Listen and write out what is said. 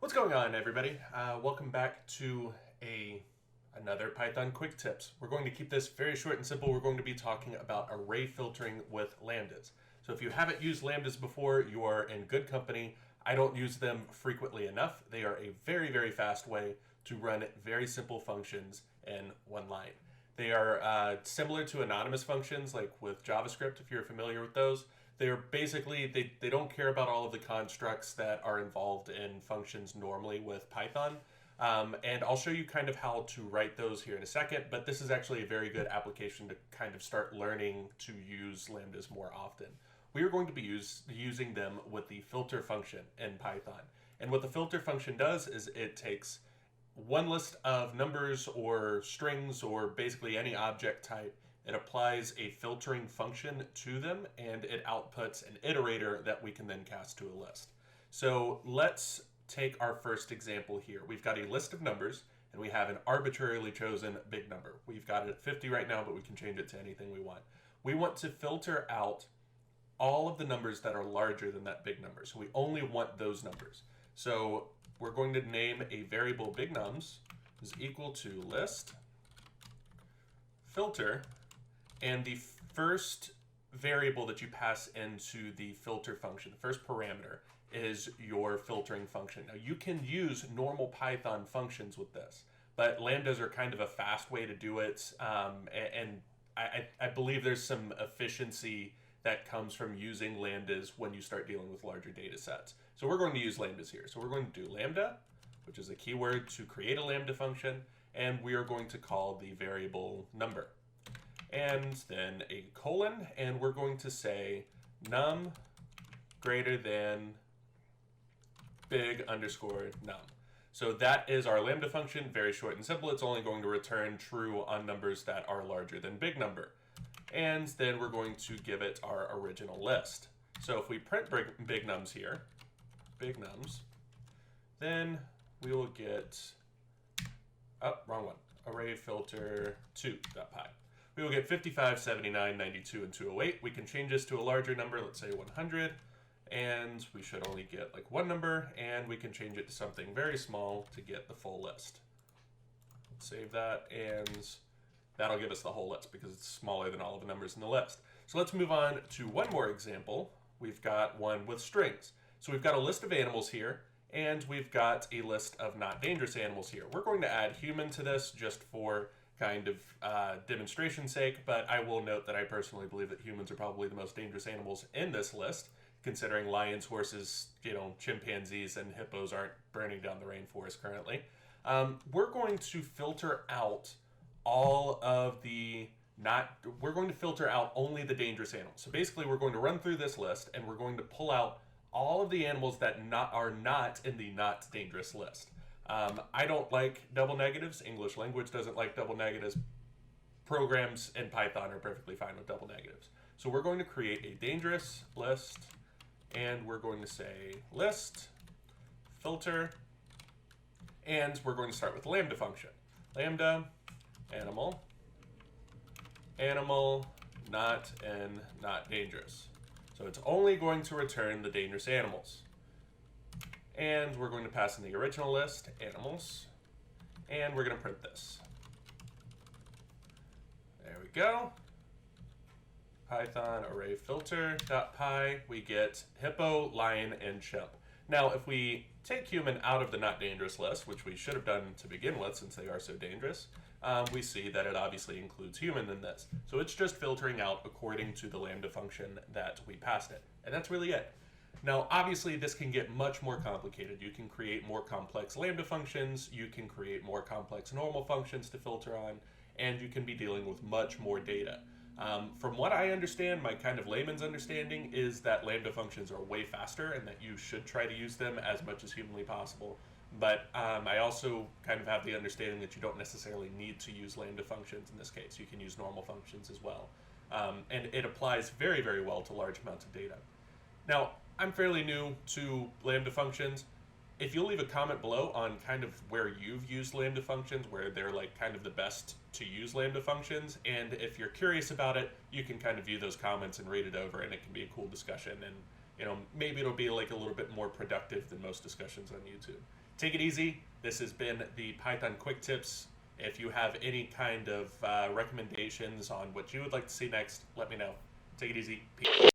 What's going on, everybody? Welcome back to another Python quick tips. We're going to keep this very short and simple. We're going to be talking about array filtering with Lambdas. So if you haven't used Lambdas before, you are in good company. I don't use them frequently enough. They are a very, very fast way to run very simple functions in one line. They are similar to anonymous functions like with JavaScript, if you're familiar with those. They are basically, they don't care about all of the constructs that are involved in functions normally with Python. And I'll show you kind of how to write those here in a second, but this is actually a very good application to kind of start learning to use Lambdas more often. We are going to be using them with the filter function in Python. And what the filter function does is it takes one list of numbers or strings or basically any object type. It applies a filtering function to them and it outputs an iterator that we can then cast to a list. So let's take our first example here. We've got a list of numbers and we have an arbitrarily chosen big number. We've got it at 50 right now, but we can change it to anything we want. We want to filter out all of the numbers that are larger than that big number. So we only want those numbers. So we're going to name a variable big nums is equal to list filter, and the first variable that you pass into the filter function, the first parameter, is your filtering function. Now you can use normal Python functions with this, but Lambdas are kind of a fast way to do it, and I believe there's some efficiency that comes from using Lambdas when you start dealing with larger data sets. So we're going to use Lambdas here. So we're going to do Lambda, which is a keyword to create a Lambda function, and we are going to call the variable number. And then a colon, and we're going to say num greater than big underscore num. So that is our Lambda function, very short and simple. It's only going to return true on numbers that are larger than big number. And then we're going to give it our original list. So if we print big nums here, big nums, then we will get, oh, wrong one, array filter 2.py. We will get 55, 79, 92, and 208. We can change this to a larger number, let's say 100, and we should only get like one number, and we can change it to something very small to get the full list. Let's save that, and that'll give us the whole list because it's smaller than all of the numbers in the list. So let's move on to one more example. We've got one with strings. So we've got a list of animals here, and we've got a list of not dangerous animals here. We're going to add human to this just for kind of demonstration's sake, but I will note that I personally believe that humans are probably the most dangerous animals in this list, considering lions, horses, chimpanzees, and hippos aren't burning down the rainforest currently. We're going to filter out all of the we're going to filter out only the dangerous animals. So basically we're going to run through this list and we're going to pull out all of the animals that are not in the not dangerous list. I don't like double negatives. English language doesn't like double negatives. Programs in Python are perfectly fine with double negatives. So we're going to create a dangerous list and we're going to say list filter, and we're going to start with the Lambda function. Lambda animal, not and not dangerous. So it's only going to return the dangerous animals. And we're going to pass in the original list, animals, and we're going to print this. There we go. Python array filter.py, we get hippo, lion, and chimp. Now, if we take human out of the not dangerous list, which we should have done to begin with since they are so dangerous, we see that it obviously includes human in this. So it's just filtering out according to the Lambda function that we passed it. And that's really it. Now, obviously, this can get much more complicated. You can create more complex Lambda functions, you can create more complex normal functions to filter on, and you can be dealing with much more data. From what I understand, my kind of layman's understanding is that Lambda functions are way faster and that you should try to use them as much as humanly possible. But I also kind of have the understanding that you don't necessarily need to use Lambda functions in this case. You can use normal functions as well. And it applies very, very well to large amounts of data. Now, I'm fairly new to Lambda functions. If you'll leave a comment below on kind of where you've used Lambda functions, where they're like kind of the best to use Lambda functions, and if you're curious about it, you can kind of view those comments and read it over, and it can be a cool discussion, and maybe it'll be like a little bit more productive than most discussions on YouTube. take it easy. This has been the Python Quick Tips. If you have any kind of recommendations on what you would like to see next, let me know. Take it easy. Peace.